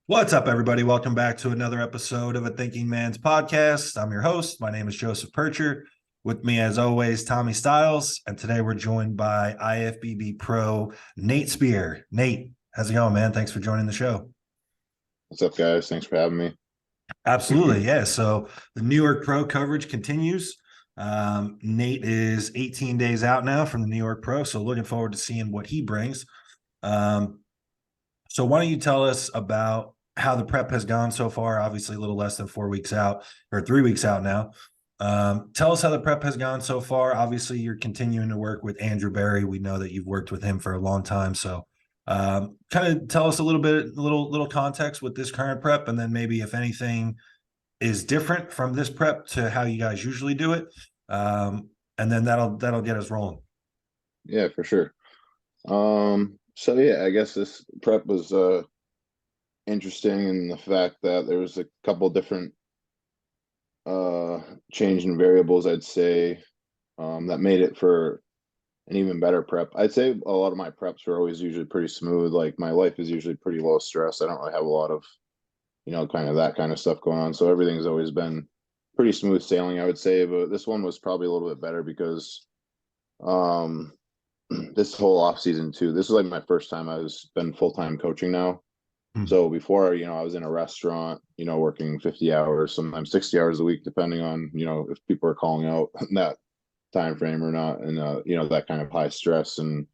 What's up, everybody? Welcome back to another episode of A Thinking Man's Podcast. I'm your host. My name is Joseph PIRCHER. With me, as always, Tommy Styles. And today we're joined by IFBB Pro Nate Spear. Nate, how's it going, man? Thanks for joining the show. What's up, guys? Thanks for having me. Absolutely. Yeah. So the New York Pro coverage continues. Nate is 18 days out now from the New York Pro. So looking forward to seeing what he brings. So why don't you tell us about how the prep has gone so far? Obviously, a little less than 4 weeks out or 3 weeks out now. Tell us how the prep has gone so far. Obviously, you're continuing to work with Andrew Berry. We know that you've worked with him for a long time. So kind of tell us a little context with this current prep, and then maybe if anything is different from this prep to how you guys usually do it. And then that'll get us rolling. Yeah, for sure. So yeah, I guess this prep was interesting in the fact that there was a couple different uh change in variables, I'd say, that made it for an even better prep. I'd say a lot of my preps are always usually pretty smooth. Like my life is usually pretty low stress. I don't really have a lot of, kind of that kind of stuff going on. So everything's always been pretty smooth sailing, I would say. But this one was probably a little bit better because um this whole off season too. This was like my first time I was been full-time coaching now. Hmm. So before, I was in a restaurant, working 50 hours, sometimes 60 hours a week, depending on, if people are calling out in that time frame or not. And that kind of high stress and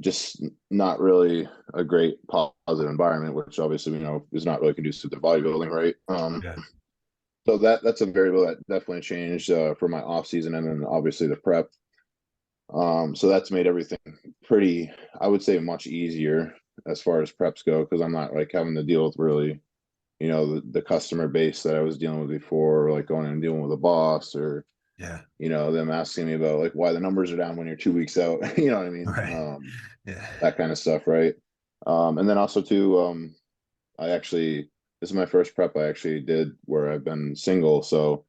just not really a great positive environment, which obviously, is not really conducive to bodybuilding, right? Yeah. So that's a variable that definitely changed for my off season and then obviously the prep. So that's made everything pretty, I would say, much easier as far as preps go, because I'm not like having to deal with really, the customer base that I was dealing with before, or like going and dealing with a boss or, Yeah. them asking me about like why the numbers are down when you're 2 weeks out, you know what I mean? Right. Yeah. That kind of stuff, right? And then also too, this is my first prep I actually did where I've been single. So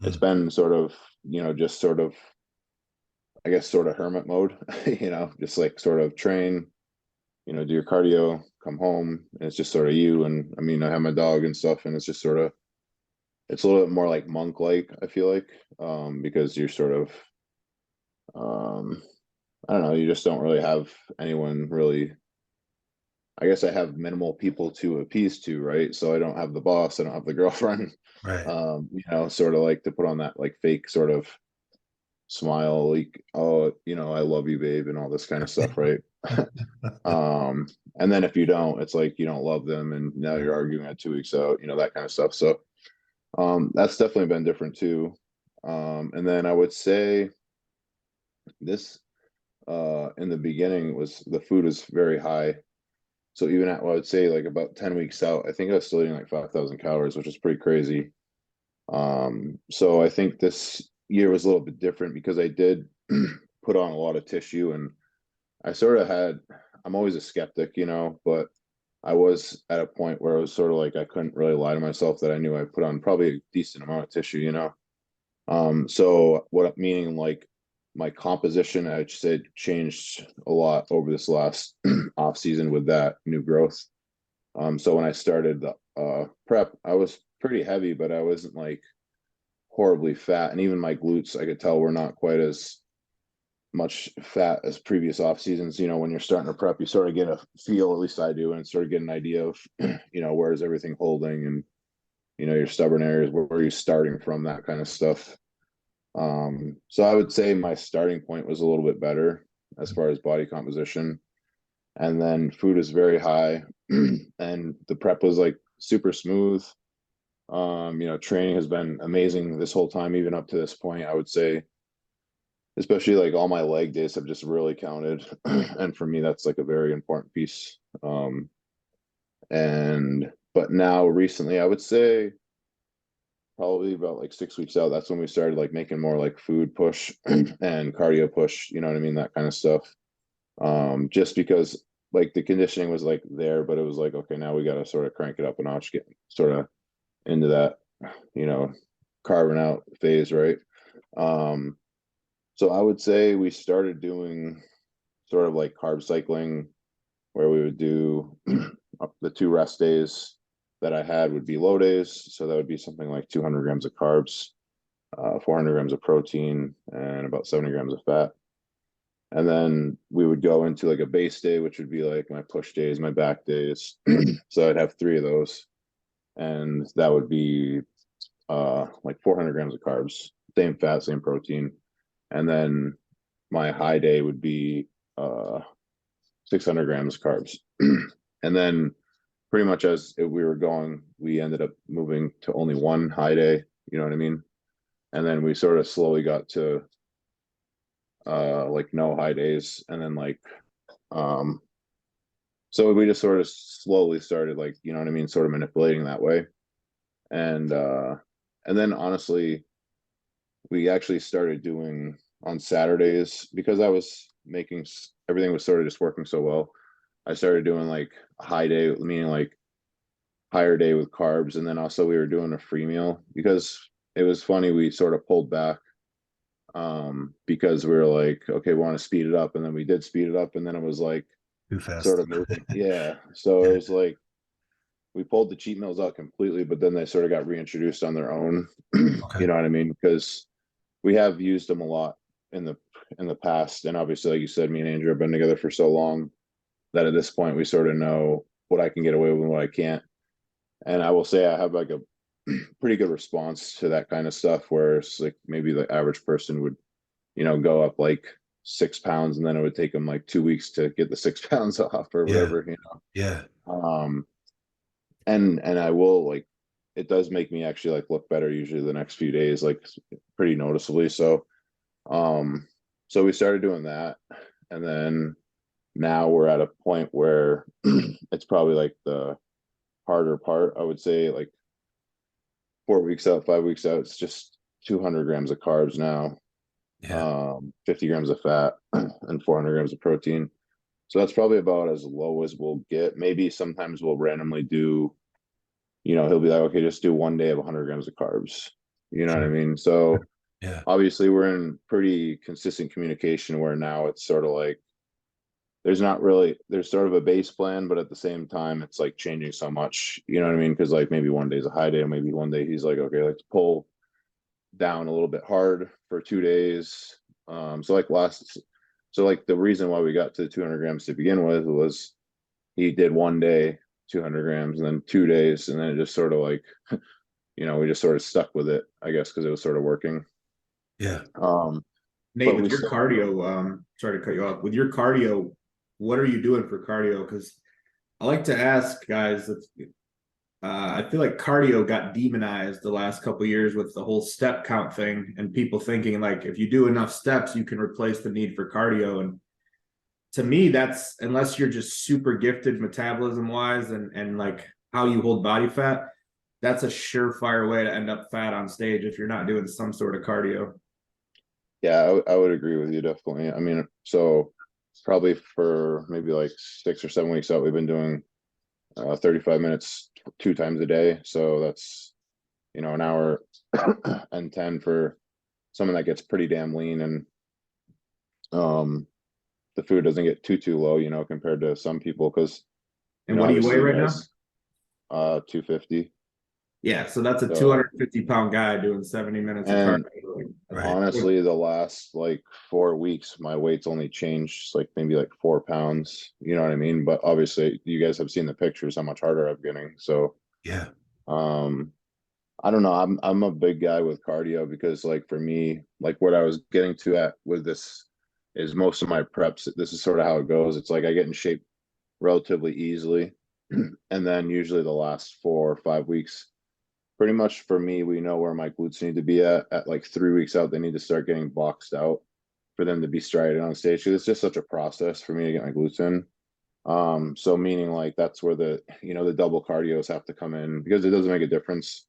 it's Hmm. been sort of, just sort of, I guess, sort of hermit mode, just like sort of train, do your cardio, come home, and it's just sort of you. And I mean, I have my dog and stuff, and it's just sort of, it's a little bit more like monk like, I feel like, because you're sort of, um, I don't know, you just don't really have anyone really. I guess I have minimal people to appease to, right? So I don't have the boss, I don't have the girlfriend, Right. sort of like to put on that like fake sort of smile, like, oh, I love you, babe, and all this kind of stuff, right? um, and then if you don't, it's like you don't love them, and now you're arguing at 2 weeks out, that kind of stuff. So that's definitely been different too. And then I would say this in the beginning was the food is very high. So even at, well, I would say like about 10 weeks out, I think I was still eating like 5,000 calories, which is pretty crazy. So I think this year was a little bit different because I did put on a lot of tissue and I sort of had, I'm always a skeptic, but I was at a point where I was sort of like, I couldn't really lie to myself that I knew I put on probably a decent amount of tissue. So what meaning like my composition, I'd say changed a lot over this last off season with that new growth. So when I started the prep, I was pretty heavy, but I wasn't like horribly fat. And even my glutes, I could tell were not quite as much fat as previous off seasons. When you're starting to prep, you sort of get a feel, at least I do, and sort of get an idea of, where is everything holding and, your stubborn areas, where are you starting from, that kind of stuff. So I would say my starting point was a little bit better as far as body composition. And then food is very high and the prep was like super smooth. Training has been amazing this whole time, even up to this point, I would say, especially like all my leg days have just really counted. And for me, that's like a very important piece. But now recently, I would say probably about like 6 weeks out, that's when we started like making more like food push and cardio push, you know what I mean? That kind of stuff. Just because like the conditioning was like there, but it was like, okay, now we got to sort of crank it up a notch, get sort of into that, you know, carving out phase, right? Um, so I would say we started doing sort of like carb cycling where we would do the 2 rest days that I had would be low days. So that would be something like 200 grams of carbs, 400 grams of protein, and about 70 grams of fat. And then we would go into like a base day, which would be like my push days, my back days. So I'd have 3 of those. And that would be like 400 grams of carbs, same fat, same protein. And then my high day would be 600 grams of carbs. And then pretty much as we were going, we ended up moving to only 1 high day, you know what I mean? And then we sort of slowly got to like no high days. And then like so we just sort of slowly started, like, you know what I mean, sort of manipulating that way. And then honestly, we actually started doing on Saturdays, because I was making everything was sort of just working so well. I started doing like a high day, meaning like higher day with carbs. And then also we were doing a free meal, because it was funny. We sort of pulled back because we were like, okay, we want to speed it up. And then we did speed it up. And then it was like Too fast. sort of moving. Yeah. So Yeah. it was like, we pulled the cheat meals out completely, but then they sort of got reintroduced on their own. Okay. You know what I mean? Because we have used them a lot in the past. And obviously, like you said, me and Andrew have been together for so long that at this point we sort of know what I can get away with and what I can't. And I will say I have like a pretty good response to that kind of stuff, where it's like maybe the average person would, you know, go up like 6 pounds, and then it would take them like 2 weeks to get the 6 pounds off or Yeah. whatever, you know. Yeah. And I will, like, it does make me actually like look better usually the next few days, like pretty noticeably. So so we started doing that, and then now we're at a point where it's probably like the harder part, I would say, like 4 weeks out, 5 weeks out, it's just 200 grams of carbs now, Yeah. 50 grams of fat, and 400 grams of protein. So that's probably about as low as we'll get. Maybe sometimes we'll randomly do, you know, he'll be like, okay, just do 1 day of 100 grams of carbs. You know what I Sure. mean? So Yeah. obviously we're in pretty consistent communication, where now it's sort of like there's sort of a base plan, but at the same time it's like changing so much, you know what I mean? Because like maybe one day's a high day, and maybe one day he's like, okay, let's pull down a little bit hard for 2 days. So like so like the reason why we got to 200 grams to begin with was he did 1 day 200 grams, and then 2 days, and then it just sort of like, you know, we just sort of stuck with it, I guess, because it was sort of working. Yeah. Nate, But with we your still, cardio, sorry to cut you off. With your cardio, what are you doing for cardio? Because I like to ask guys. I feel like cardio got demonized the last couple of years with the whole step count thing, and people thinking like if you do enough steps, you can replace the need for cardio. And to me, that's, unless you're just super gifted metabolism wise and like how you hold body fat, that's a surefire way to end up fat on stage if you're not doing some sort of cardio. yeah, I would agree with you, definitely. I mean, so probably for maybe like 6 or 7 weeks out, we've been doing 35 minutes 2 times a day. So that's, you know, an hour and 10 for someone that gets pretty damn lean, and the food doesn't get too low, you know, compared to some people, because, you And know, what do you weigh obviously right now? guys, 250. Yeah, so that's a So, 250-pound guy doing 70 minutes of and cardio. Right. honestly, the last like 4 weeks, my weight's only changed like maybe like 4 pounds. You know what I mean? But obviously, you guys have seen the pictures, how much harder I'm getting. So, Yeah. um, I don't know. I'm a big guy with cardio, because like for me, like what I was getting to at with this is most of my preps. This is sort of how it goes. It's like I get in shape relatively easily, and then usually the last 4 or 5 weeks, pretty much for me, we know where my glutes need to be at like 3 weeks out. They need to start getting boxed out for them to be striated on stage. Because it's just such a process for me to get my glutes in. So meaning like that's where the, you know, the double cardios have to come in, because it doesn't make a difference.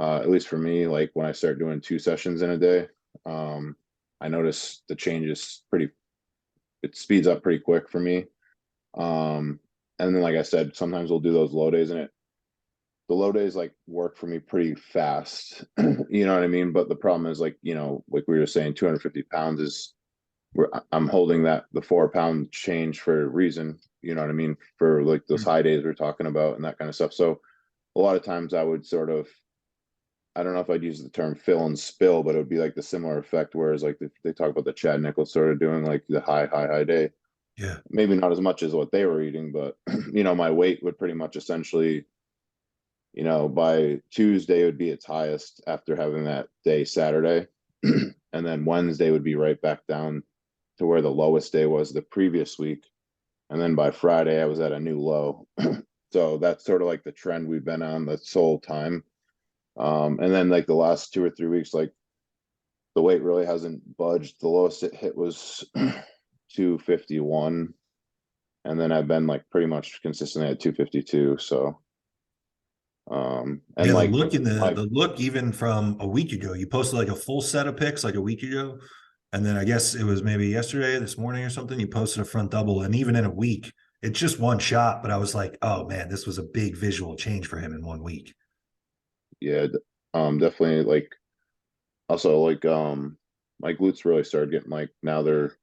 At least for me, like when I start doing 2 sessions in a day, I notice the changes it speeds up pretty quick for me. And then like I said, sometimes we'll do those low days, and the low days like work for me pretty fast. You know what I mean? But the problem is, like, you know, like we were saying, 250 pounds is where I'm holding that the 4 pound change for a reason. you know what I mean, for like those high days we're talking about and that kind of stuff. So a lot of times I would sort of, I don't know if I'd use the term fill and spill, but it would be like the similar effect. Whereas like they talk about the Chad Nichols sort of doing like the high day. Yeah. Maybe not as much as what they were eating, but you know, my weight would pretty much essentially, you know, by Tuesday it would be its highest after having that day Saturday. And then Wednesday would be right back down to where the lowest day was the previous week. And then by Friday I was at a new low. So that's sort of like the trend we've been on this whole time. And then like the last 2 or 3 weeks, like the weight really hasn't budged. The lowest it hit was 251. And then I've been like pretty much consistently at 252. So and Yeah, the like look in my, the look even from a week ago, you posted like a full set of pics like a week ago. And then I guess it was maybe yesterday, this morning or something, you posted a front double. And even in a week, it's just one shot. But I was like, oh man, this was a big visual change for him in 1 week. yeah, definitely like also like my glutes really started getting like now they're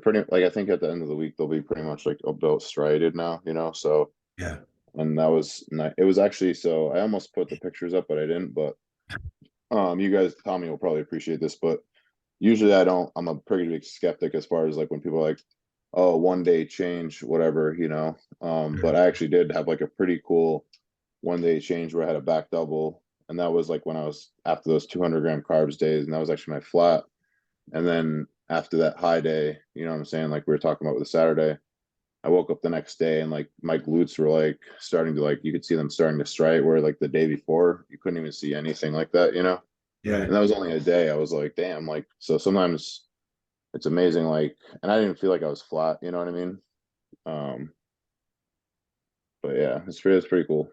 pretty like I think at the end of the week they'll be pretty much like about striated now, you know. So Yeah. and that was nice. It was actually, so I almost put the pictures up, but I didn't. But you guys, Tommy will probably appreciate this, but usually I don't. I'm a pretty big skeptic as far as like when people are like, oh, 1 day change, whatever, you know. But I actually did have like a pretty cool 1 day change where I had a back double, and that was like when I was after those 200-gram carbs days, and that was actually my flat. And then after that high day, you know what I'm saying, like we were talking about with the Saturday, I woke up the next day and like my glutes were like starting to like, you could see them starting to striate, where like the day before you couldn't even see anything like that, you know. Yeah. And that was only a day. I was like, damn, like, so sometimes it's amazing, like, and I didn't feel like I was flat, you know what I mean. um but yeah, it's pretty cool.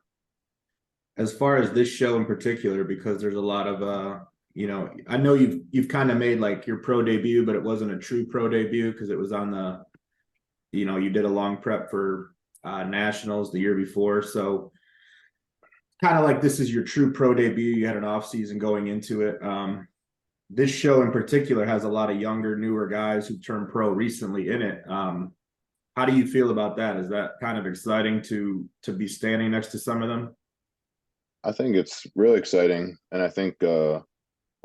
As far as this show in particular, because there's a lot of you know, I know you've kind of made like your pro debut, but it wasn't a true pro debut because it was on the, you know, you did a long prep for nationals the year before. So kind of like this is your true pro debut. You had an off season going into it. This show in particular has a lot of younger, newer guys who turned pro recently in it. How do you feel about that? Is that kind of exciting to be standing next to some of them? I think it's really exciting, and I think a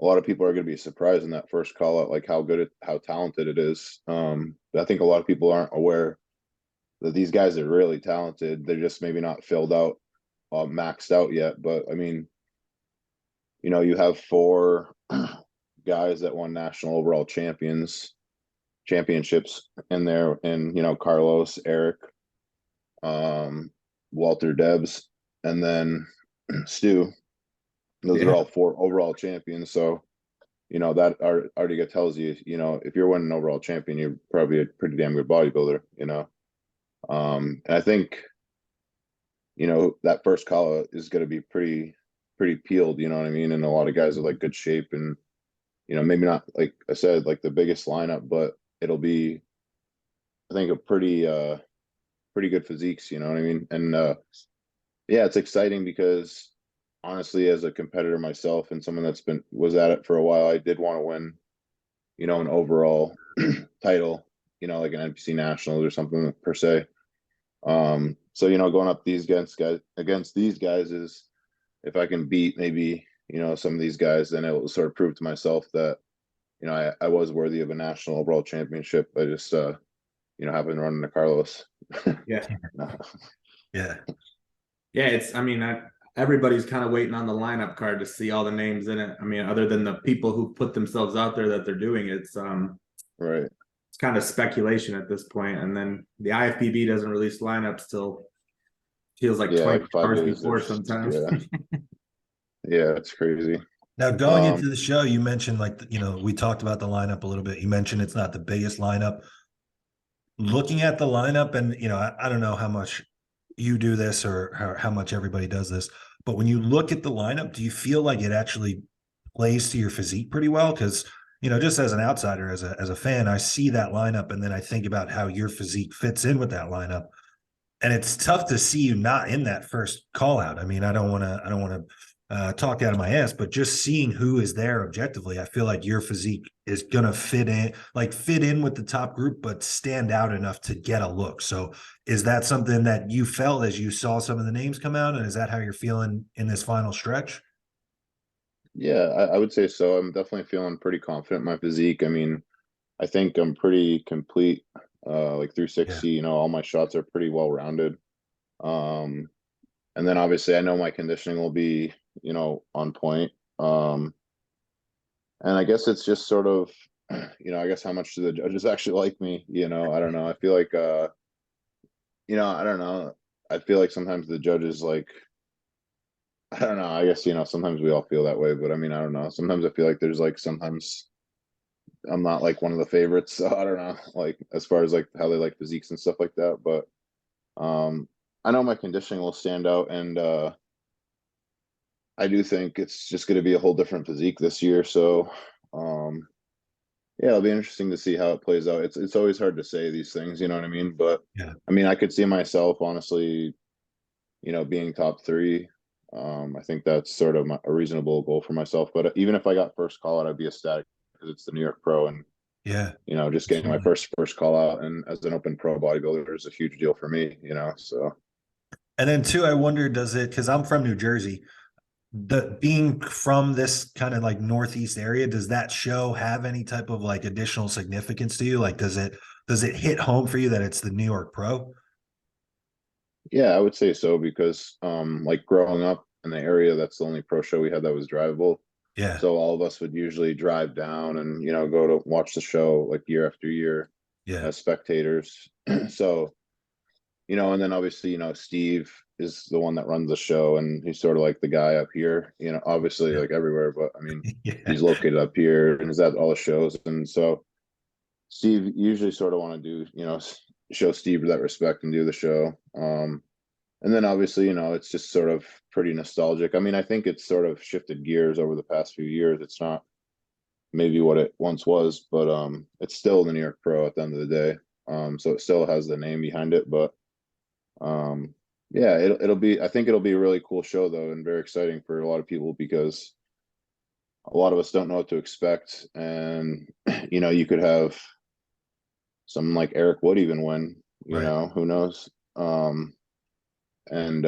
lot of people are going to be surprised in that first call out, like how talented it is. I think a lot of people aren't aware that these guys are really talented. They're just maybe not filled out, maxed out yet. But I mean, you know, you have 4 guys that won national overall championships in there, and you know, Carlos, Eric, Walter Debs, and then Stu. Those are all 4 overall champions. So, you know, that already tells you, you know, if you're winning overall champion, you're probably a pretty damn good bodybuilder, you know. And I think, you know, that first call out is going to be pretty peeled, you know what I mean? And a lot of guys are like good shape, and, you know, maybe not, like I said, like the biggest lineup, but it'll be, I think, a pretty good physiques, you know what I mean? And yeah, it's exciting because honestly, as a competitor myself and someone that's was at it for a while, I did want to win, you know, an overall title, you know, like an NPC Nationals or something per se. So, you know, going up against these guys is, if I can beat maybe, you know, some of these guys, then it will sort of prove to myself that, you know, I was worthy of a national overall championship. I just you know, happened to run into Carlos. Yeah. Yeah. Yeah, it's, I mean, everybody's kind of waiting on the lineup card to see all the names in it. I mean, other than the people who put themselves out there that they're doing, it's Right. it's kind of speculation at this point. And then the IFBB doesn't release lineups till feels like 20 like 5 hours days before sometimes. Yeah, it's crazy. Now, going into the show, you mentioned like, you know, we talked about the lineup a little bit. You mentioned it's not the biggest lineup. Looking at the lineup, and, you know, I don't know how much you do this or how much everybody does this, but when you look at the lineup, do you feel like it actually plays to your physique pretty well? Because, you know, just as an outsider, as a fan, I see that lineup and then I think about how your physique fits in with that lineup. And it's tough to see you not in that first call out. I mean, I don't want to talked out of my ass, but just seeing who is there objectively, I feel like your physique is gonna fit in with the top group, but stand out enough to get a look. So is that something that you felt as you saw some of the names come out? And is that how you're feeling in this final stretch? Yeah, I would say so. I'm definitely feeling pretty confident in my physique. I mean, I think I'm pretty complete, like Yeah. 360, all my shots are pretty well rounded. Um, and then obviously I know my conditioning will be, on point. And I guess it's just sort of, I guess how much do the judges actually like me? I don't know. I feel like, I don't know. I feel like sometimes the judges like, I don't know. I guess, sometimes we all feel that way, but I mean, I don't know. Sometimes I feel like there's like sometimes I'm not like one of the favorites. So I don't know, like as far as like how they like physiques and stuff like that. But I know my conditioning will stand out, and I do think it's just going to be a whole different physique this year. So um, yeah, it'll be interesting to see how it plays out. It's always hard to say these things, you know what I mean? But Yeah. I mean, I could see myself honestly, being top three. I think that's sort of a reasonable goal for myself. But even if I got first call out, I'd be ecstatic because it's the New York Pro, and Yeah. just getting my Absolutely. first call out and as an open pro bodybuilder is a huge deal for me. So And then two, I wonder, does it, because I'm from New Jersey, the being from this kind of like northeast area, does that show have any type of like additional significance to you? Like, does it hit home for you that it's the New York Pro? yeah, I would say so because like growing up in the area, that's the only pro show we had that was drivable. Yeah. So all of us would usually drive down and go to watch the show like year after year Yeah. as spectators. So and then obviously Steve is the one that runs the show, and he's sort of like the guy up here. Obviously Yeah. like everywhere, but I mean Yeah. he's located up here and is at all the shows, and so Steve usually sort of want to do show Steve that respect and do the show. And then obviously, it's just sort of pretty nostalgic. I mean, I think it's sort of shifted gears over the past few years. It's not maybe what it once was, but it's still the New York Pro at the end of the day. So it still has the name behind it, but um, yeah, it'll be. I think it'll be a really cool show though, and very exciting for a lot of people because a lot of us don't know what to expect, and you could have someone like Eric Wood even win. Right. Who knows? Um, and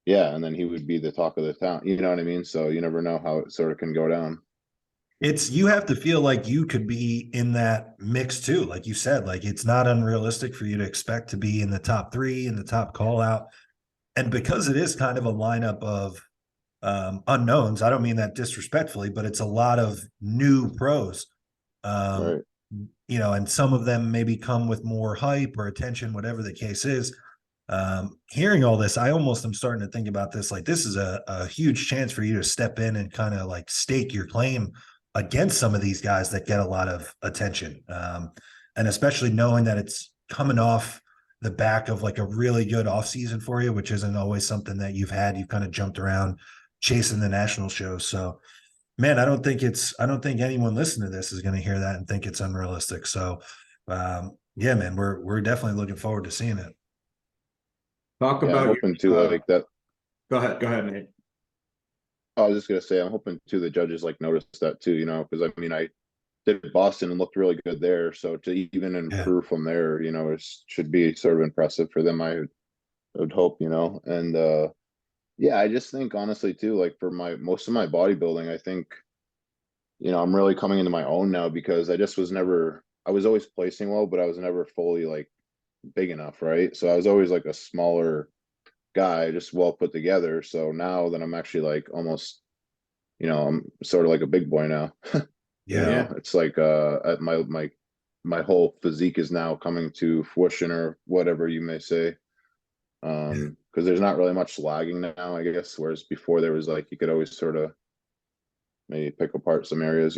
yeah, and then he would be the talk of the town. You know what I mean? So you never know how it sort of can go down. You have to feel like you could be in that mix too. Like you said, like it's not unrealistic for you to expect to be in the top three, in the top call out. And because it is kind of a lineup of unknowns, I don't mean that disrespectfully, but it's a lot of new pros. Um, Right. and some of them maybe come with more hype or attention, whatever the case is. Hearing all this, I almost am starting to think about this. Like, this is a huge chance for you to step in and kind of like stake your claim against some of these guys that get a lot of attention. And especially knowing that it's coming off the back of like a really good off season for you, which isn't always something that you've had. You've kind of jumped around chasing the national shows. So, man, I don't think anyone listening to this is going to hear that and think it's unrealistic. So, yeah, man, we're definitely looking forward to seeing it. Talk Yeah, I'm about hoping to your like that. go ahead, Nate. I was just gonna say I'm hoping too the judges like notice that too, because I mean I did Boston and looked really good there. So to even Yeah. improve from there, should be sort of impressive for them. I would hope, and yeah, I just think honestly too, like for my most of my bodybuilding, I think I'm really coming into my own now because I was always placing well, but I was never fully like big enough, right? So I was always like a smaller guy, just well put together. So now that I'm actually like almost, I'm sort of like a big boy now. Yeah. Yeah. It's like at my whole physique is now coming to fruition or whatever you may say. Yeah. Because there's not really much lagging now, I guess. Whereas before there was like you could always sort of maybe pick apart some areas.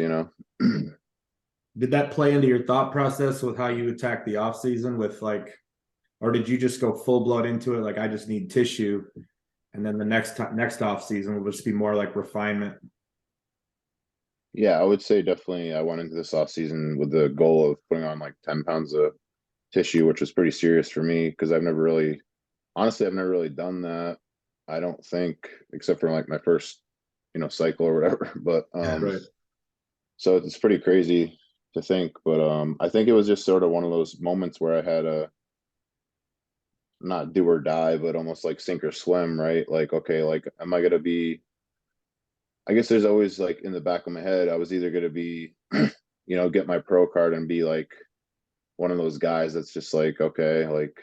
Did that play into your thought process with how you attack the off season with like, or did you just go full blood into it? Like, I just need tissue. And then the next off season will just be more like refinement. Yeah, I would say definitely I went into this off season with the goal of putting on like 10 pounds of tissue, which was pretty serious for me because I've never really done that. I don't think, except for like my first, cycle or whatever. But Yeah. Right. so it's pretty crazy to think. But I think it was just sort of one of those moments where I had a not do or die, but almost like sink or swim, right? Like, okay, like, am I gonna be? I guess there's always like in the back of my head, I was either gonna be, get my pro card and be like one of those guys that's just like, okay, like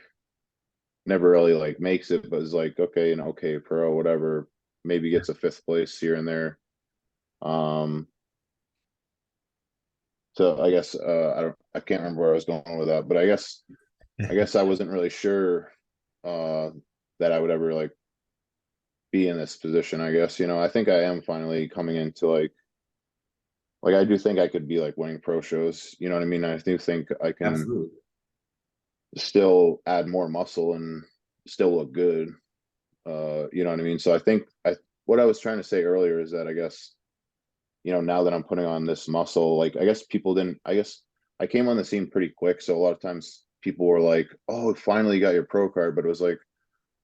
never really like makes it, but is like, okay, okay, pro, whatever, maybe gets a fifth place here and there. Um, so I guess I can't remember where I was going with that, but I guess I wasn't really sure that I would ever like be in this position, I guess. I think I am finally coming into like I do think I could be like winning pro shows, you know what I mean? I do think I can Absolutely. still add more muscle and still look good. You know what I mean? So I think what I was trying to say earlier is that I guess, now that I'm putting on this muscle, like I guess people didn't, I guess I came on the scene pretty quick. So a lot of times people were like, oh, finally you got your pro card. But it was like,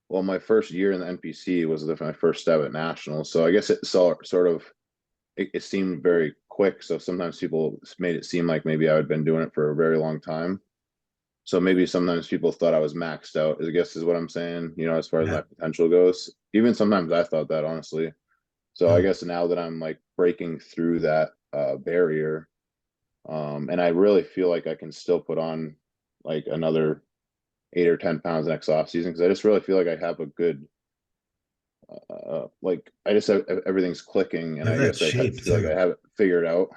well, my first year in the NPC was my first stab at nationals. So I guess it sort of, it seemed very quick. So sometimes people made it seem like maybe I had been doing it for a very long time. So maybe sometimes people thought I was maxed out, I guess is what I'm saying, as far as Yeah. my potential goes. Even sometimes I thought that, honestly. So I Mm. guess now that I'm like breaking through that barrier, and I really feel like I can still put on like another 8 or 10 pounds next off season, because I just really feel like I have a good like I just have everything's clicking, and You have I that guess I shape feel like I too. have it figured out.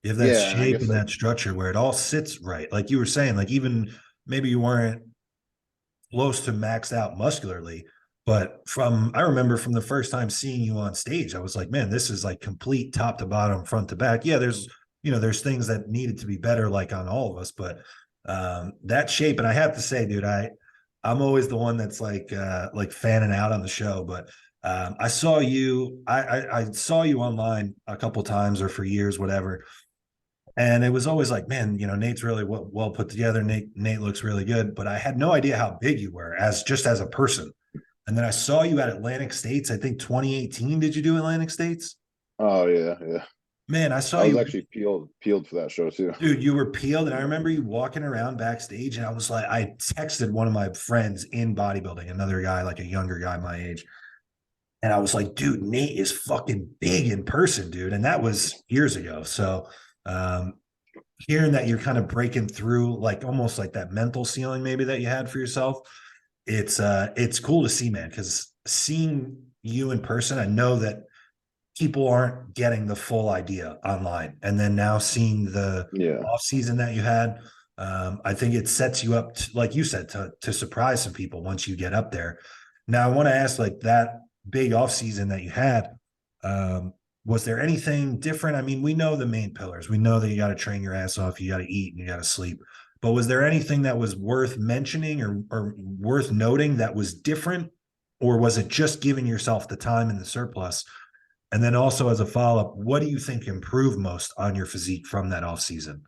You have that Yeah, and I shape guess and like that structure where it all sits right. Like you were saying, like even maybe you weren't close to maxed out muscularly, but I remember from the first time seeing you on stage, I was like, man, this is like complete top to bottom, front to back. Yeah, there's things that needed to be better, like on all of us, but that shape, and I have to say, dude, I'm always the one that's like fanning out on the show, but I saw you, I saw you online a couple times or for years, whatever. And it was always like, man, Nate's really well put together. Nate looks really good, but I had no idea how big you were as a person. And then I saw you at Atlantic States, I think 2018. Did you do Atlantic States? oh yeah. Man, I saw I was you, actually peeled for that show too. dude. You were peeled. And I remember you walking around backstage, and I was like, I texted one of my friends in bodybuilding, another guy, like a younger guy my age. And I was like, dude, Nate is fucking big in person, dude. And that was years ago. So um, hearing that you're kind of breaking through, like almost like that mental ceiling maybe that you had for yourself, it's cool to see, man, because seeing you in person, I know that people aren't getting the full idea online, and then now seeing the Yeah. off season that you had, I think it sets you up to, like you said, to surprise some people once you get up there. Now I want to ask, like, that big off season that you had, um, was there anything different? I mean, we know the main pillars. We know that you got to train your ass off, you got to eat, and you got to sleep. But was there anything that was worth mentioning or worth noting that was different? Or was it just giving yourself the time and the surplus? And then also as a follow-up, what do you think improved most on your physique from that off season?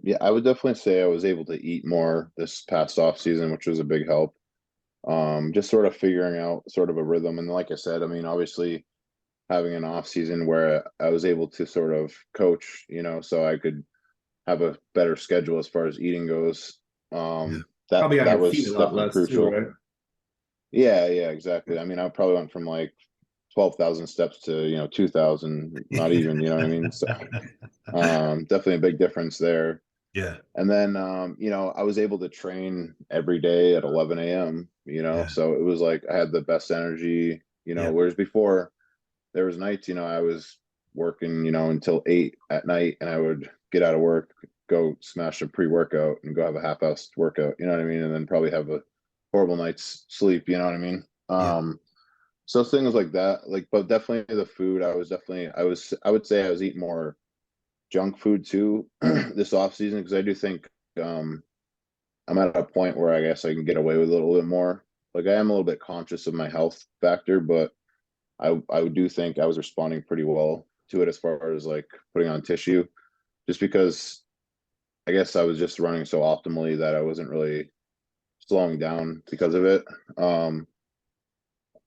Yeah, I would definitely say I was able to eat more this past off season, which was a big help. Just sort of figuring out sort of a rhythm. And like I said, I mean, obviously having an off season where I was able to sort of coach, so I could have a better schedule as far as eating goes. Yeah. That Probably on that your feet a was lot definitely less too, crucial. right? Yeah, exactly. I mean, I probably went from like 12,000 steps to 2,000, not even, you know what I mean? So definitely a big difference there. Yeah. And then I was able to train every day at 11 a.m., Yeah. so it was like I had the best energy, Yeah. whereas before there was nights, I was working, until 8 at night, and I would get out of work, go smash a pre-workout and go have a half-hour workout, you know what I mean? And then probably have a horrible night's sleep, you know what I mean? Yeah. So things like that, like, but definitely the food, I would say I was eating more junk food too this off season, because I do think um I'm at a point where I guess I can get away with a little bit more. Like I am a little bit conscious of my health factor, but I do think I was responding pretty well to it as far as like putting on tissue, just because I guess I was just running so optimally that I wasn't really slowing down because of it.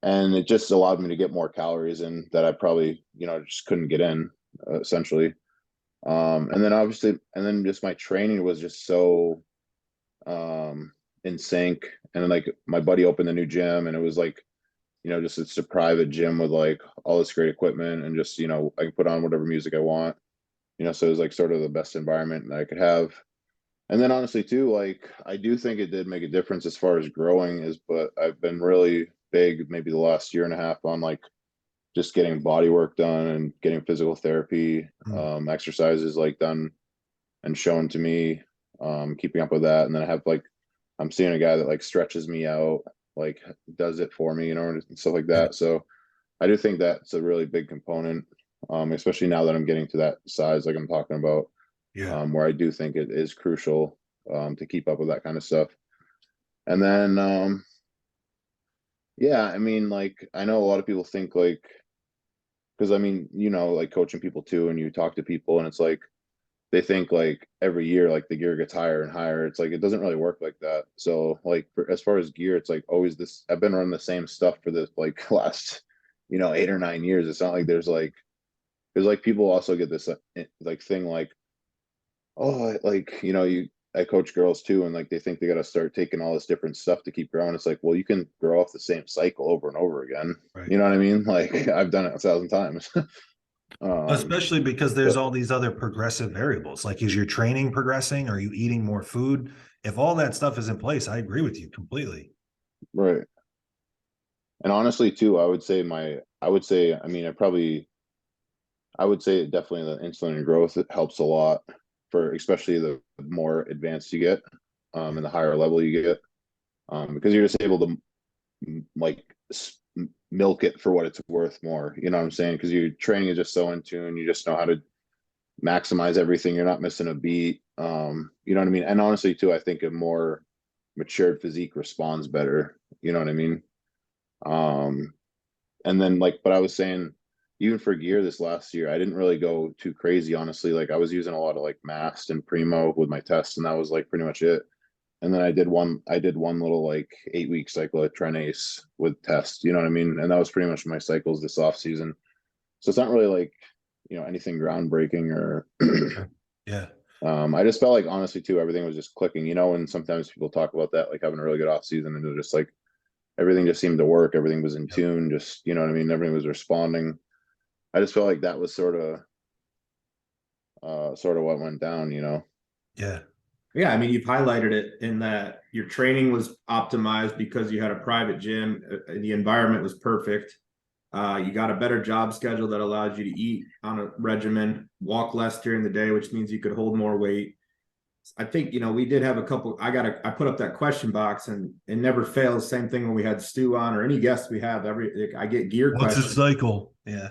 and it just allowed me to get more calories in that I probably, just couldn't get in, essentially. And then obviously, and then just my training was just so in sync. And then like my buddy opened a new gym, and it was like, just it's a private gym with like all this great equipment, and just, I can put on whatever music I want, so it was like sort of the best environment that I could have. And then honestly too, like I do think it did make a difference as far as growing is, but I've been really big maybe the last year and a half on like just getting body work done and getting physical therapy, exercises like done and shown to me, keeping up with that. And then I have like, I'm seeing a guy that like stretches me out, like does it for me, and stuff like Yeah. that. So I do think that's a really big component, especially now that I'm getting to that size, like I'm talking about, Yeah. where I do think it is crucial, to keep up with that kind of stuff. And then, yeah, I mean, like, I know a lot of people think like, because I mean, like coaching people too, and you talk to people, and it's like they think like every year, like the gear gets higher and higher. It's like it doesn't really work like that. So, like, as far as gear, it's like always this. I've been running the same stuff for this like last, 8 or 9 years. It's not like there's like people also get this like thing like, oh, like, I coach girls too, and like they think they got to start taking all this different stuff to keep growing. It's like, well, you can grow off the same cycle over and over again. Right. You know what I mean? Like I've done it 1,000 times. Especially because there's So, all these other progressive variables. Like, is your training progressing? Are you eating more food? If all that stuff is in place, I agree with you completely. right. And honestly, too, I mean, I would say definitely the insulin growth, it helps a lot for especially the more advanced you get, and the higher level you get, because you're just able to like milk it for what it's worth more. You know what I'm saying? Because your training is just so in tune. You just know how to maximize everything. You're not missing a beat. You know what I mean? And honestly, too, I think a more matured physique responds better. You know what I mean? Um, and then like, but I was saying, even for gear this last year, I didn't really go too crazy, honestly. Like I was using a lot of like Mast and Primo with my tests, and that was like pretty much it. And then I did one little like 8 week cycle at Trenace with tests, you know what I mean? And that was pretty much my cycles this off season. So it's not really like, anything groundbreaking or Yeah. I just felt like honestly too, everything was just clicking, and sometimes people talk about that, like having a really good off season, and they're just like everything just seemed to work, everything was in Yep. tune, just what I mean, everything was responding. I just felt like that was sort of what went down. Yeah. Yeah, I mean, you've highlighted it in that your training was optimized because you had a private gym. The environment was perfect. You got a better job schedule that allowed you to eat on a regimen, walk less during the day, which means you could hold more weight. I think, we did have a couple. I put up that question box, and it never fails. Same thing when we had Stu on or any guests we have. I get gear What's questions. a cycle? Yeah.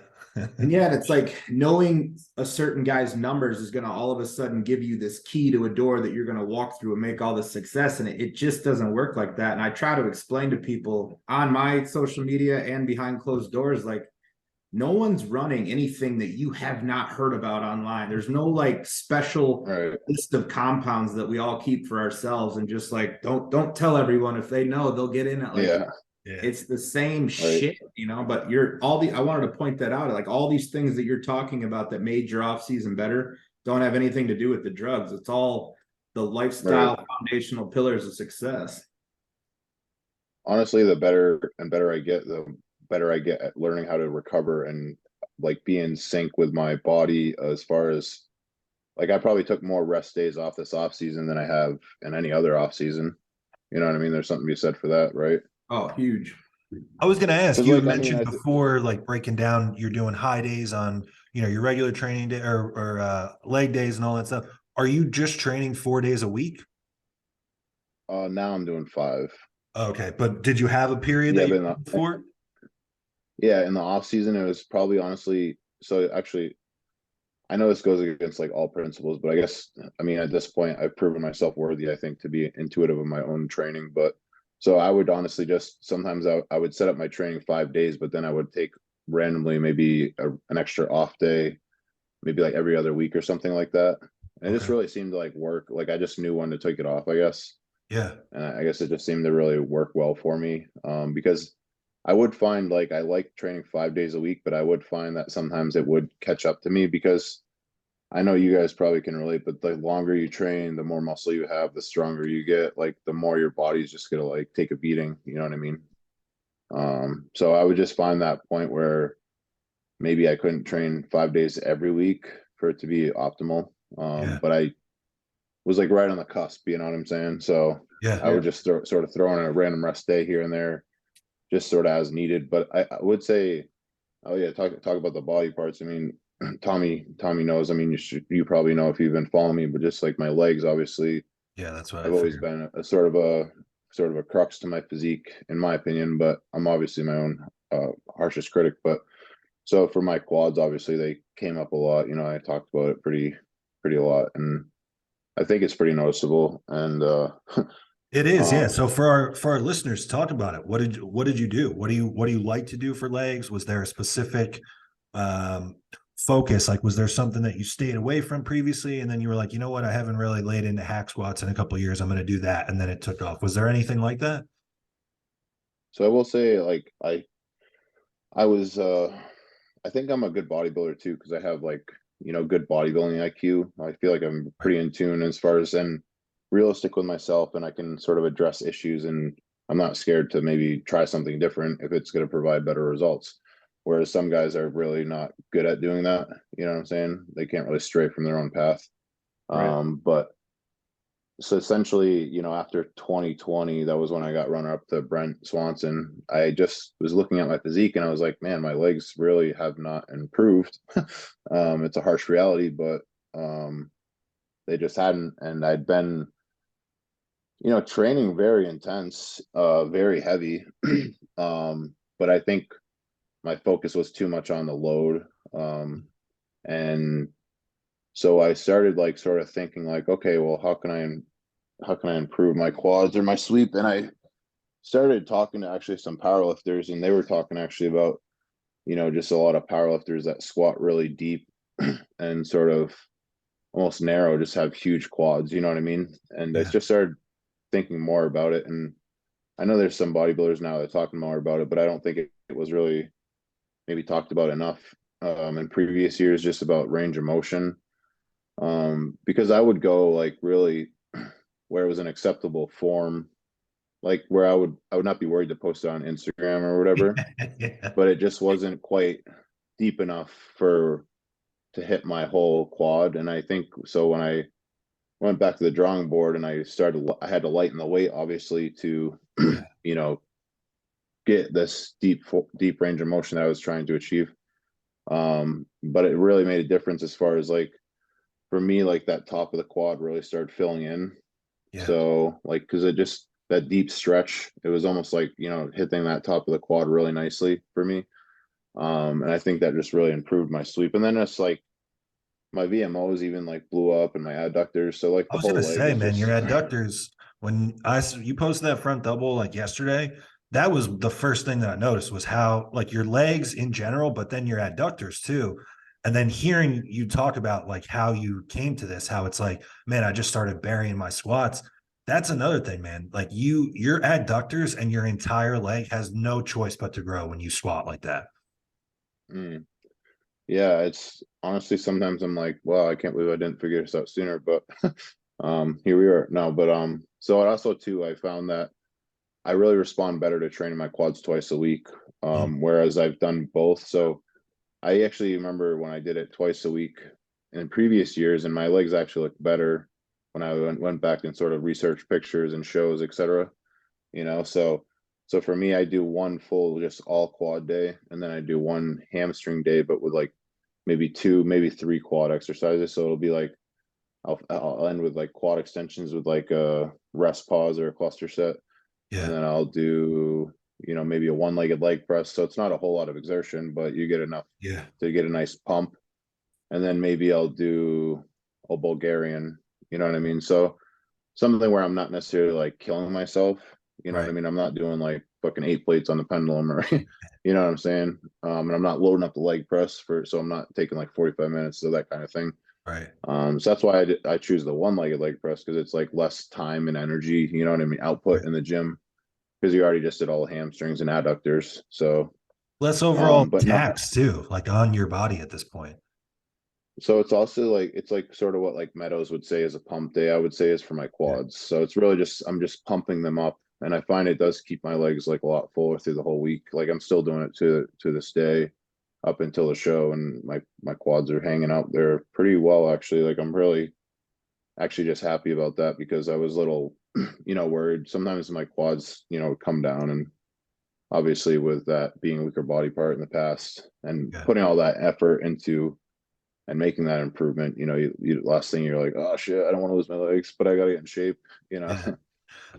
And yeah, it's like knowing a certain guy's numbers is going to all of a sudden give you this key to a door that you're going to walk through and make all this success. And it just doesn't work like that. And I try to explain to people on my social media and behind closed doors, like, no one's running anything that you have not heard about online. There's no like special Right. list of compounds that we all keep for ourselves, and just like don't tell everyone. If they know, they'll get in it. Like, Yeah. Yeah. it's the same Right. shit, but I wanted to point that out. Like all these things that you're talking about that made your off season better don't have anything to do with the drugs. It's all the lifestyle foundational pillars of success. Honestly, the better and better I get, the better I get at learning how to recover and like be in sync with my body, as far as like I probably took more rest days off this off season than I have in any other off season. You know what I mean? There's something to be said for that, right? Oh, huge. I was going to ask, 'Cause, you like, had I mean, mentioned before, like breaking down, you're doing high days on, your regular training day or leg days and all that stuff. Are you just training 4 days a week? Now I'm doing 5. Okay. But did you have a period Yeah, that you but went for? yeah, in the off season, it was probably honestly. So actually, I know this goes against like all principles, but I mean, at this point, I've proven myself worthy, I think, to be intuitive of my own training. But so I would honestly just sometimes I would set up my training 5 days, but then I would take randomly maybe an extra off day, maybe like every other week or something like that. And it just Okay. really seemed to like work. Like I just knew when to take it off, I guess. Yeah. And I guess it just seemed to really work well for me. Because I would find like I like training 5 days a week, but I would find that sometimes it would catch up to me because I know you guys probably can relate, but the longer you train, the more muscle you have, the stronger you get, like the more your body's just gonna like take a beating, you know what I mean? So I would just find that point where maybe I couldn't train 5 days every week for it to be optimal. Yeah. But I was like right on the cusp, you know what I'm saying? So Yeah. I would just sort of throw in a random rest day here and there, just sort of as needed. But I would say, oh yeah, talk about the body parts. I mean, Tommy knows. I mean, you probably know if you've been following me, but just like my legs, obviously, Yeah. That's what I I've always figured. been a sort of a crux to my physique, in my opinion. But I'm obviously my own harshest critic. But so for my quads, obviously they came up a lot. You know, I talked about it pretty a lot, and I think it's pretty noticeable. And It is, yeah. um, So for our listeners, talk about it. What did you do? What do you like to do for legs? Was there a specific um focus? Like, was there something that you stayed away from previously, and then you were like, you know what, I haven't really laid into hack squats in a couple of years. I'm going to do that, and then it took off. Was there anything like that? so I will say, like I was I think I'm a good bodybuilder too because I have like good bodybuilding IQ. I feel like I'm Right. pretty in tune as far as and realistic with myself, and I can sort of address issues, and I'm not scared to maybe try something different if it's going to provide better results. Whereas some guys are really not good at doing that. You know what I'm saying? They can't really stray from their own path. Right. But so essentially, after 2020, that was when I got runner up to Brent Swanson. I just was looking at my physique and I was like, man, my legs really have not improved. It's a harsh reality, but they just hadn't. And I'd been, training very intense, very heavy. But I think my focus was too much on the load. And so I started like sort of thinking like, okay, well, how can I improve my quads or my sweep? And I started talking to actually some powerlifters, and they were talking actually about, just a lot of powerlifters that squat really deep and sort of almost narrow, just have huge quads, you know what I mean? And I Yeah. just started thinking more about it. And I know there's some bodybuilders now that are talking more about it, but I don't think it was really maybe talked about enough in previous years, just about range of motion. Because I would go like really where it was an acceptable form, like where I would not be worried to post it on Instagram or whatever, Yeah. but it just wasn't quite deep enough for to hit my whole quad. And I think so when I went back to the drawing board and I had to lighten the weight obviously to Yeah. you know get this deep range of motion that I was trying to achieve. But it really made a difference as far as like for me, like that top of the quad really started filling in. Yeah. So like, cause it just, that deep stretch, it was almost like, hitting that top of the quad really nicely for me. And I think that just really improved my sweep. And then it's like my VMOs even like blew up and my adductors. So like I the was gonna whole leg say, is man, your just, adductors, you posted that front double like yesterday, that was the first thing that I noticed was how like your legs in general, but then your adductors too. And then hearing you talk about like how you came to this, how it's like, man, I just started burying my squats. That's another thing, man. Like your adductors and your entire leg has no choice but to grow when you squat like that. mm, yeah, it's honestly, sometimes I'm like, wow, I can't believe I didn't figure this out sooner, but, here we are. No, but, so I also too, I found that I really respond better to training my quads twice a week. Mm, Whereas I've done both. So I actually remember when I did it twice a week in previous years, and my legs actually looked better when I went back and sort of researched pictures and shows, etc. So for me, I do one full just all quad day, and then I do one hamstring day, but with like maybe two, maybe three quad exercises. So it'll be like I'll end with like quad extensions with like a rest pause or a cluster set, and yeah. then I'll do maybe a one-legged leg press. So it's not a whole lot of exertion, but you get enough Yeah. to get a nice pump. And then maybe I'll do a Bulgarian, you know what I mean? So something where I'm not necessarily like killing myself, you know what I Right. mean? I'm not doing like fucking 8 plates on the pendulum or you know what I'm saying? And I'm not loading up the leg press so I'm not taking like 45 minutes of that kind of thing. Right. So that's why I choose the one-legged leg press because it's like less time and energy, you know what I mean? Output Right. in the gym. because you already just did all the hamstrings and adductors. So, Less overall but no, tax too, like on your body at this point. so it's also like, it's like sort of what like Meadows would say is a pump day, I would say is for my Yeah. quads. So it's really just, I'm just pumping them up. And I find it does keep my legs like a lot fuller through the whole week. Like I'm still doing it to this day up until the show, and my quads are hanging out there pretty well actually. Like I'm really actually just happy about that, because I was a little worried sometimes my quads would come down, and obviously with that being a weaker body part in the past and Yeah. putting all that effort into and making that improvement, you last thing you're like, oh shit, I don't want to lose my legs, but I gotta get in shape. Yeah.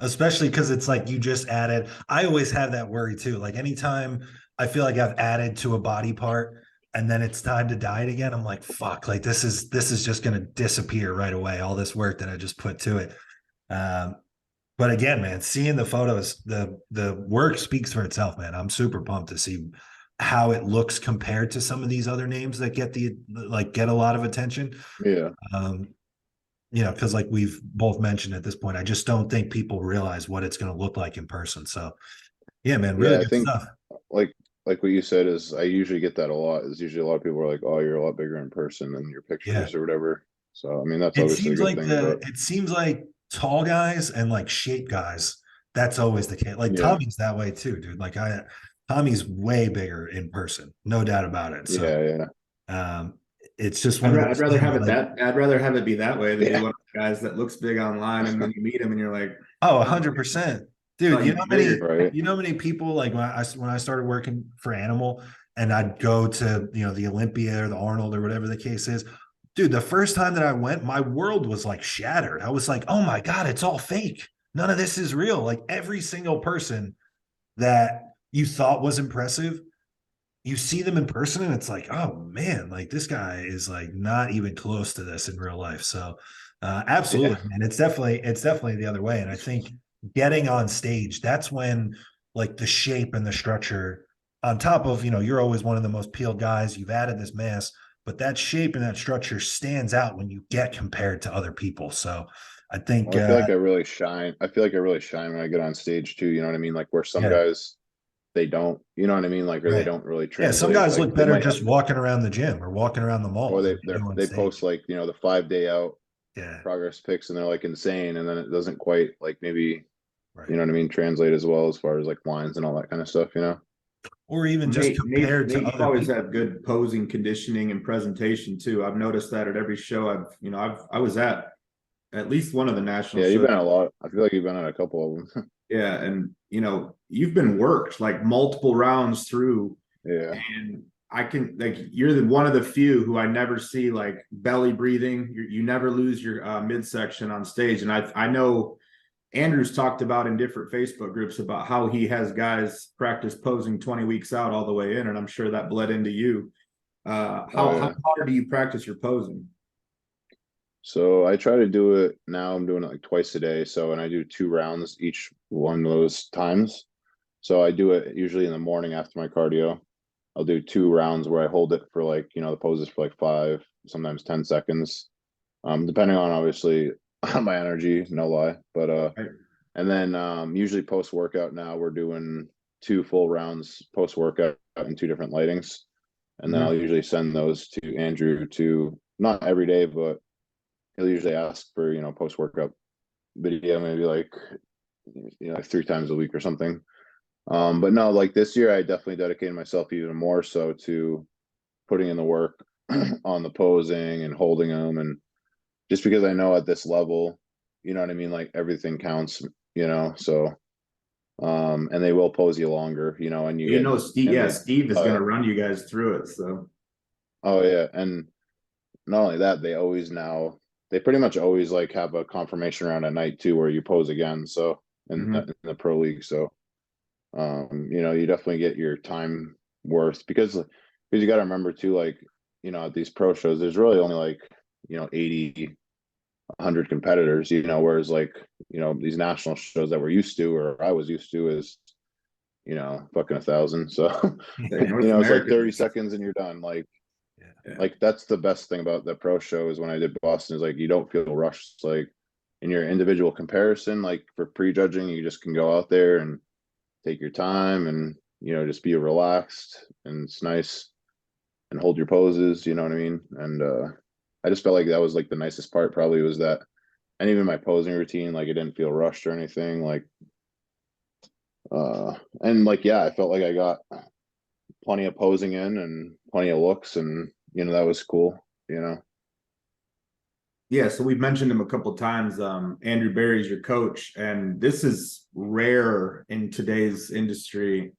Especially because it's like you just added. I always have that worry too. Like anytime I feel like I've added to a body part and then it's time to diet again, I'm like, fuck, like this is just gonna disappear right away. All this work that I just put to it. Um, but again, man, seeing the photos, the work speaks for itself, man. I'm super pumped to see how it looks compared to some of these other names that get a lot of attention. Yeah. Um, because like we've both mentioned at this point, I just don't think people realize what it's going to look like in person. So, yeah, man, really Yeah, I good think stuff. like what you said is, I usually get that a lot, is usually a lot of people are like, oh, you're a lot bigger in person than your Yeah, pictures or whatever. So I mean that's it obviously a seems good like thing, but tall guys and like shape guys. That's always the case. Like yeah, Tommy's that way too, dude. Tommy's way bigger in person, no doubt about it. So, yeah, um, it's just one of I'd those rather have things. it Like, that. I'd rather have it be that way than be yeah. one of the guys that looks big online, and then you meet him and you're like, oh, oh, 100%, thought dude. you'd be bigger. Right. You know how many people like when I started working for Animal and I'd go to the Olympia or the Arnold or whatever the case is. Dude, the first time that I went, my world was like shattered. I was like, oh my God, it's all fake. None of this is real. Like every single person that you thought was impressive, you see them in person and it's like, oh man, like this guy is like not even close to this in real life. So Yeah. absolutely, man. It's definitely the other way. And I think getting on stage, that's when like the shape and the structure on top of, you're always one of the most peeled guys, you've added this mass, but that shape and that structure stands out when you get compared to other people. So I think Well, I feel like I really shine. I feel like I really shine when I get on stage too. You know what I mean? Like where some yeah, guys they don't, you know what I mean? Like, or they right. don't really Yeah, some translate. guys Like look they better might have, just walking around the gym or walking around the mall or than they do on they post stage. like, the 5 day out Yeah, progress pics and they're like insane. And then it doesn't quite like maybe, you right. know what I mean? Translate as well as far as like lines and all that kind of stuff. Or even just compared to Nate, you other always people. have good posing, conditioning, and presentation too. I've noticed that at every show I was at least one of the national Yeah. You've shows. been at a lot. I feel like you've been at a couple of them. Yeah, and you've been worked like multiple rounds through, Yeah. and I can like you're one of the few who I never see like belly breathing. You never lose your midsection on stage, and I know Andrew's talked about in different Facebook groups about how he has guys practice posing 20 weeks out all the way in, and I'm sure that bled into you. Oh, How yeah. hard do you practice your posing? So I try to do it now. I'm doing it like twice a day. So, and I do 2 rounds each one of those times. So I do it usually in the morning after my cardio. I'll do 2 rounds where I hold it for like, the poses for like 5, sometimes 10 seconds. Depending on obviously on my energy, no lie. But Right. and then usually post workout now we're doing 2 full rounds post workout in 2 different lightings. And then I'll Mhm. usually send those to Andrew to not every day, but he'll usually ask for, post workout video, maybe like 3 times a week or something. But no, like this year, I definitely dedicated myself even more so to putting in the work on the posing and holding them, and just because I know at this level, you know what I mean, like everything counts. So and they will pose you longer, and you get Steve, and yeah, they Steve is oh going yeah, to run you guys through it. So oh yeah, and not only that, they pretty much always like have a confirmation round at night too, where you pose again. So mhm. in the pro league, so you definitely get your time worth, because you got to remember too, like, at these pro shows there's really only like 80, 100 competitors, whereas like these national shows that we're used to, or I was used to, is fucking 1,000. So Like North it's like America. 30 seconds and you're done. Yeah. Like that's the best thing about the pro show, is when I did Boston, is like you don't feel rushed. Like in your individual comparison, like for prejudging, you just can go out there and take your time and, just be relaxed, and it's nice, and hold your poses, you know what I mean? And I just felt like that was like the nicest part probably, was that, and even my posing routine, like it didn't feel rushed or anything, like and like, yeah, I felt like I got plenty of posing in and plenty of looks, and that was cool. Yeah, so we've mentioned him a couple times. Andrew Barry's your coach, and this is rare in today's industry.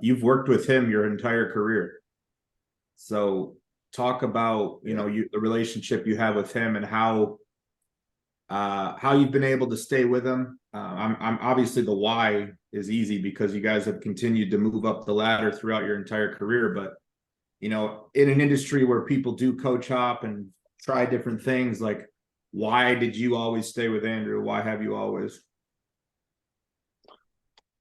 You've worked with him your entire career. So talk about, the relationship you have with him, and how you've been able to stay with him. I'm obviously, the why is easy because you guys have continued to move up the ladder throughout your entire career. But, in an industry where people do coach hop and try different things, like, why did you always stay with Andrew? Why have you always?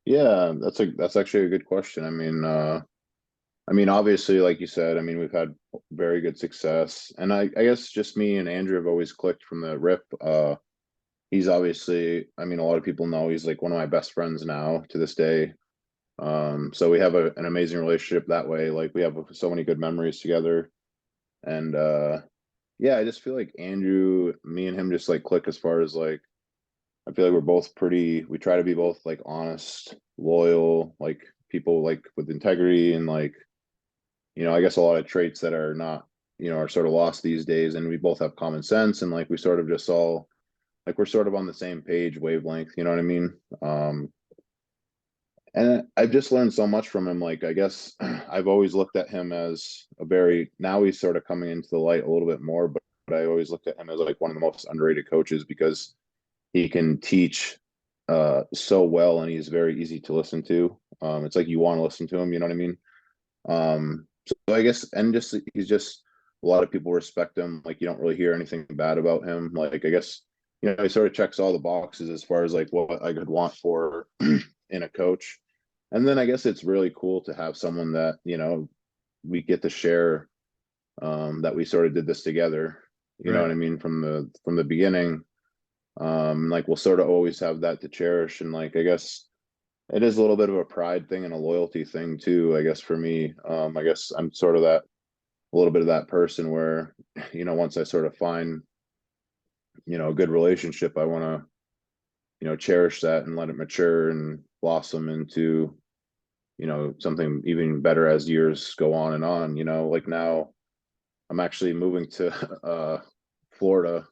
Yeah, that's actually a good question. I mean, obviously, like you said, I mean, we've had very good success, and I guess just me and Andrew have always clicked from the rip. He's obviously, I mean, a lot of people know he's like one of my best friends now to this day. So we have an amazing relationship that way. Like, we have so many good memories together, and yeah, I just feel like Andrew, me and him just like click as far as like, I feel like we're both we try to be both like honest, loyal, like people like with integrity, and like, I guess a lot of traits that are not, are sort of lost these days. And we both have common sense, and like we sort of just all like, we're sort of on the same page, wavelength, you know what I mean? And I've just learned so much from him. Like, I guess I've always looked at him as now he's sort of coming into the light a little bit more, but I always looked at him as like one of the most underrated coaches, because he can teach so well, and he's very easy to listen to. It's like you want to listen to him, you know what I mean? So I guess, and just, he's just, a lot of people respect him. Like, you don't really hear anything bad about him. Like, I guess, he sort of checks all the boxes as far as like what I could want for in a coach. And then I guess it's really cool to have someone that, we get to share, that we sort of did this together, you know Right. what I mean? From the beginning. Like, we'll sort of always have that to cherish. And like, I guess it is a little bit of a pride thing and a loyalty thing too, I guess, for me. I guess I'm sort of a little bit of that person where, once I sort of find, a good relationship, I want to, cherish that and let it mature and blossom into, something even better as years go on and on. Like, now I'm actually moving to Florida,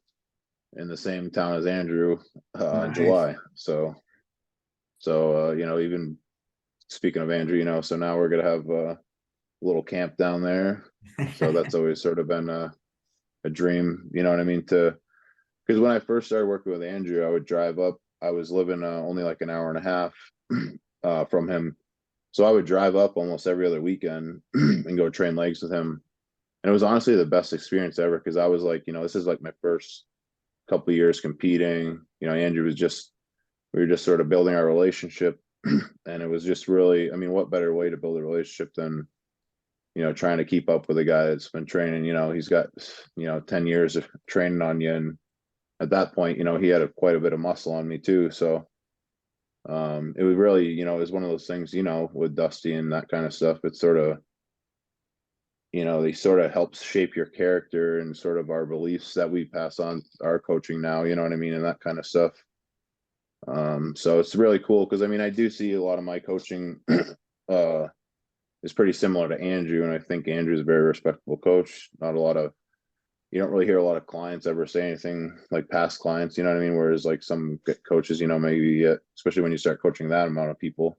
in the same town as Andrew, in Nice. July. So even speaking of Andrew, so now we're gonna have a little camp down there. So that's always sort of been a dream, you know what I mean? Because when I first started working with Andrew, I would drive up. I was living only like an hour and a half from him, so I would drive up almost every other weekend and go train legs with him. And it was honestly the best experience ever, because I was like, this is like my first couple of years competing. Andrew was we were just sort of building our relationship, and it was just really, I mean, what better way to build a relationship than, trying to keep up with a guy that's been training. He's got 10 years of training on you, and at that point, he had quite a bit of muscle on me too. So it was really, it was one of those things, with Dusty and that kind of stuff. It's sort of, they sort of helps shape your character and sort of our beliefs that we pass on our coaching now, you know what I mean, and that kind of stuff. So it's really cool, because I mean, I do see a lot of my coaching is pretty similar to Andrew, and I think Andrew's a very respectable coach. You don't really hear a lot of clients ever say anything, like past clients, you know what I mean? Whereas like some coaches, maybe, especially when you start coaching that amount of people.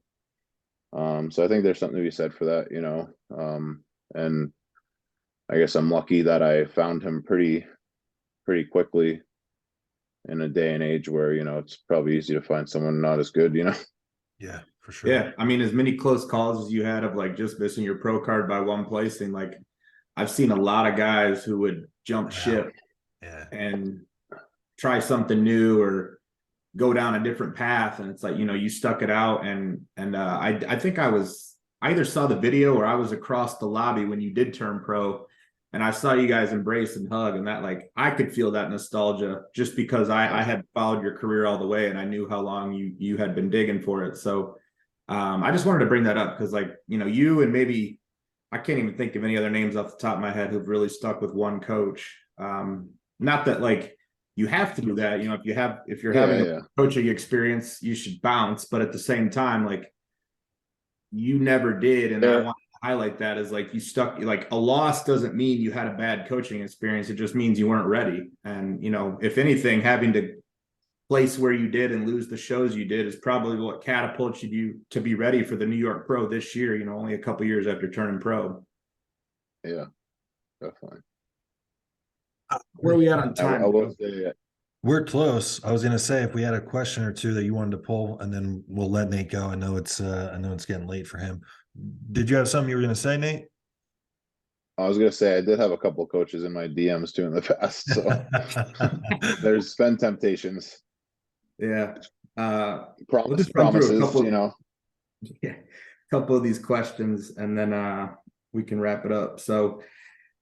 So I think there's something to be said for that, and I guess I'm lucky that I found him pretty quickly, in a day and age where, it's probably easy to find someone not as good. Yeah, for sure. Yeah, I mean, as many close calls as you had of like just missing your pro card by one placing, like, I've seen a lot of guys who would jump ship and try something new or go down a different path, and it's like, you stuck it out. And I think I either saw the video or I was across the lobby when you did turn pro, and I saw you guys embrace and hug, and that, like, I could feel that nostalgia just because I had followed your career all the way, and I knew how long you had been digging for it. So I just wanted to bring that up because, like, you know, you and maybe I can't even think of any other names off the top of my head who've really stuck with one coach. Not that like you have to do that, you know, if you're having Yeah. a coaching experience, you should bounce, but at the same time, like you never did. And I Yeah. want to highlight that as like you stuck, like a loss doesn't mean you had a bad coaching experience. It just means you weren't ready. And, you know, if anything, having to place where you did and lose the shows you did is probably what catapulted you to be ready for the New York Pro this year, you know, only a couple years after turning pro. Yeah, definitely. Where are we at on I time? will say, We're close. I was gonna say if we had a question or two that you wanted to pull, and then we'll let Nate go. I know it's getting late for him. Did you have something you were gonna say, Nate? I was gonna say I did have a couple of coaches in my DMs too in the past, so there's been temptations. Yeah. We'll just run through a Promises, couple, you know. yeah, a couple of these questions and then we can wrap it up. So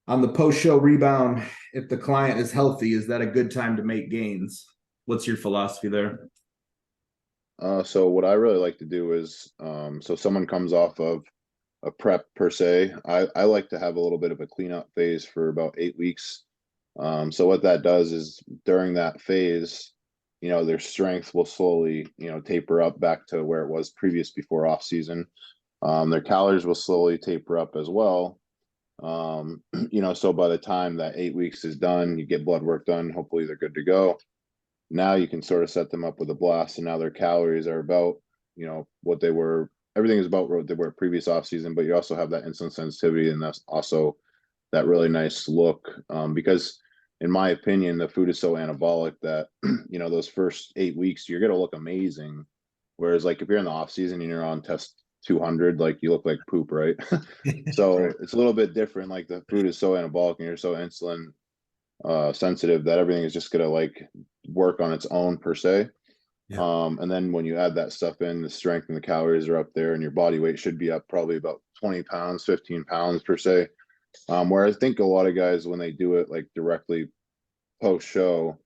on the post-show rebound, if the client is healthy, is that a good time to make gains? What's your philosophy there? So what I really like to do is, so someone comes off of a prep per se, I like to have a little bit of a cleanup phase for about 8 weeks. So what that does is during that phase, you know, their strength will slowly, you know, taper up back to where it was previous before off season. Their calories will slowly taper up as well. You know, so by the time that 8 weeks is done, you get blood work done, hopefully they're good to go. Now you can sort of set them up with a blast, and now their calories are about, you know, what they were. Everything is about what they were previous off season, but you also have that insulin sensitivity, and that's also that really nice look. Because in my opinion, the food is so anabolic that you know those first 8 weeks you're gonna look amazing. Whereas like if you're in the off season and you're on test 200, like you look like poop, right? So Right. it's a little bit different. Like the food is so anabolic and you're so insulin sensitive that everything is just gonna like work on its own per se. Yeah. And then when you add that stuff in, the strength and the calories are up there, and your body weight should be up probably about 20 pounds, 15 pounds per se. Where I think a lot of guys, when they do it like directly post show,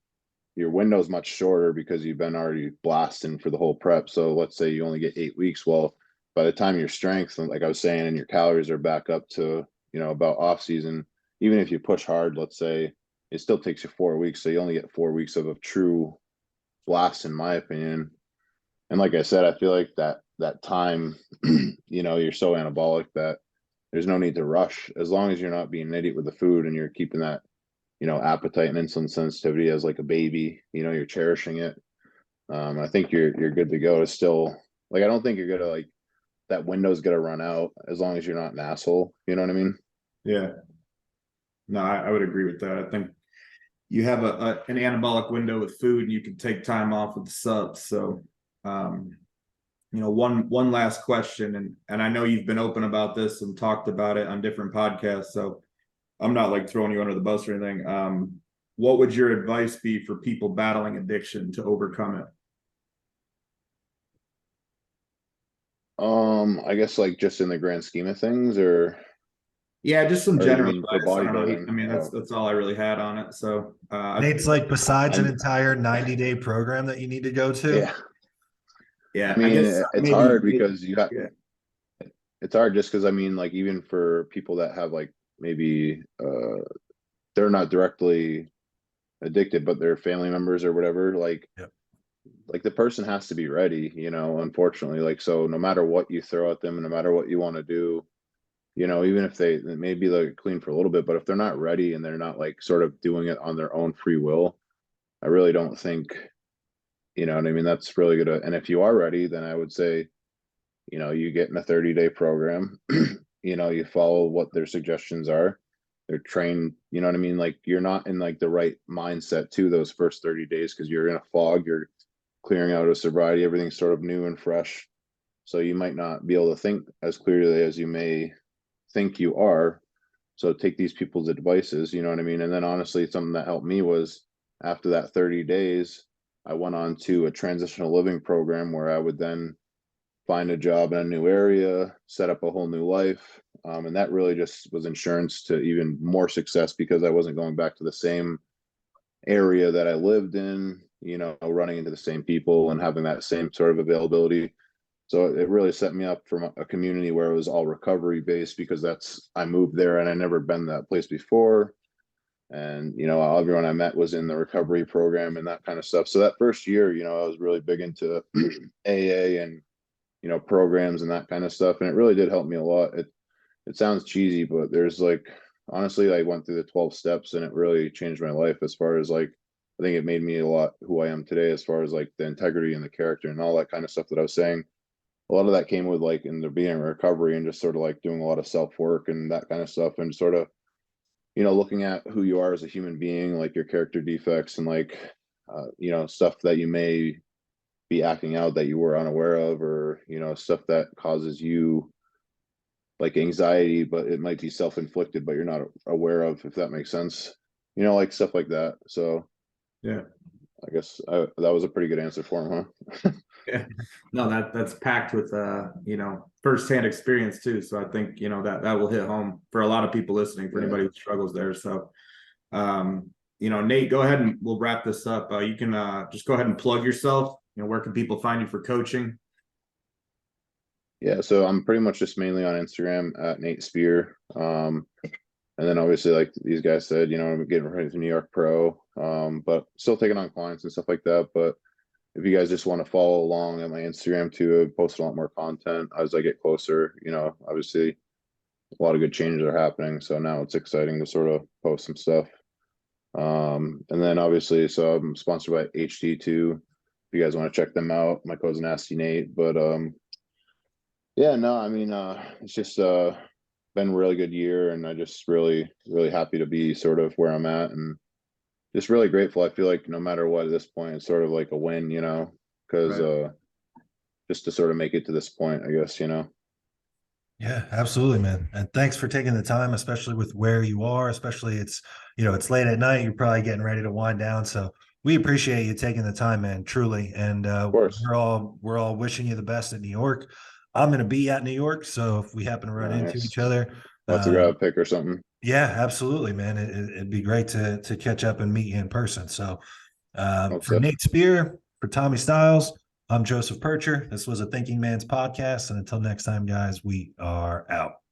your window's much shorter because you've been already blasting for the whole prep. So let's say you only get 8 weeks. Well, by the time your strength, like I was saying, and your calories are back up to, you know, about off season, even if you push hard, let's say it still takes you 4 weeks. So you only get 4 weeks of a true blast, in my opinion. And like I said, I feel like that time, you know, you're so anabolic that there's no need to rush as long as you're not being an idiot with the food and you're keeping that, you know, appetite and insulin sensitivity as like a baby, you know, you're cherishing it. I think you're good to go. To still, like, I don't think you're gonna like that window's gonna run out as long as you're not an asshole. You know what I mean? Yeah. No, I would agree with that. I think you have an anabolic window with food and you can take time off with the subs. So you know, one last question, and I know you've been open about this and talked about it on different podcasts, so I'm not like throwing you under the bus or anything. What would your advice be for people battling addiction to overcome it? I guess like just in the grand scheme of things, Yeah, just some or you general mean for advice. I don't know. I bodybuilding? mean, that's all I really had on it. So Nate's like, besides an I entire 90-day program that you need to go to. yeah. I yeah, I mean, guess it's maybe hard because you got yeah. it's hard just because I mean, like even for people that have like maybe they're not directly addicted, but they're family members or whatever, Yep. like the person has to be ready, you know, unfortunately. Like so no matter what you throw at them and no matter what you want to do, you know, even if they maybe they're clean for a little bit, but if they're not ready and they're not like sort of doing it on their own free will, I really don't think, you know what I mean, that's really good. And if you are ready, then I would say, you know, you get in a 30-day program, you know, you follow what their suggestions are. They're trained, you know what I mean? Like you're not in like the right mindset to those first 30 days because you're in a fog, you're clearing out of sobriety, everything's sort of new and fresh. So you might not be able to think as clearly as you may think you are. So take these people's advices, you know what I mean? And then honestly, something that helped me was after that 30 days, I went on to a transitional living program where I would then find a job in a new area, set up a whole new life. And that really just was insurance to even more success because I wasn't going back to the same area that I lived in, you know, running into the same people and having that same sort of availability. So it really set me up from a community where it was all recovery based, because I moved there and I never been to that place before. And, you know, everyone I met was in the recovery program and that kind of stuff. So that first year, you know, I was really big into AA and, you know, programs and that kind of stuff. And it really did help me a lot. It sounds cheesy, but there's like, honestly, I went through the 12 steps and it really changed my life as far as like, I think it made me a lot who I am today, as far as like the integrity and the character and all that kind of stuff that I was saying. A lot of that came with like in the being in recovery and just sort of like doing a lot of self work and that kind of stuff, and sort of, you know, looking at who you are as a human being, like your character defects and like, you know, stuff that you may be acting out that you were unaware of, or, you know, stuff that causes you like anxiety, but it might be self-inflicted, but you're not aware of, if that makes sense, you know, like stuff like that. So Yeah. I guess that was a pretty good answer for him, huh? Yeah. No, that's packed with you know, firsthand experience too. So I think, you know, that will hit home for a lot of people listening, for anybody who struggles there. So you know, Nate, go ahead and we'll wrap this up. You can just go ahead and plug yourself. You know, where can people find you for coaching? Yeah, so I'm pretty much just mainly on Instagram at Nate Spear. And then obviously, like these guys said, you know, I'm getting ready for New York Pro, but still taking on clients and stuff like that. But if you guys just want to follow along at my Instagram too, I post a lot more content as I get closer. You know, obviously a lot of good changes are happening. So now it's exciting to sort of post some stuff. And then obviously, so I'm sponsored by HD2. If you guys want to check them out, my code's Nasty Nate. But yeah, no, I mean, it's just been a really good year, and I just really happy to be sort of where I'm at, and just really grateful. I feel like no matter what at this point, it's sort of like a win, you know, because just to sort of make it to this point, I guess, you know. Yeah, absolutely, man. And thanks for taking the time, especially with where you are, especially it's, you know, it's late at night. You're probably getting ready to wind down. So we appreciate you taking the time, man, truly. And Of course. we're all wishing you the best at New York. I'm going to be at New York. So if we happen to run into Nice. each other, Let's grab a pick or something. yeah, absolutely, man. It'd be great to catch up and meet you in person. So for Okay. Nate Spear, for Tommy Styles, I'm Joseph Pircher. This was a Thinking Man's podcast. And until next time, guys, we are out.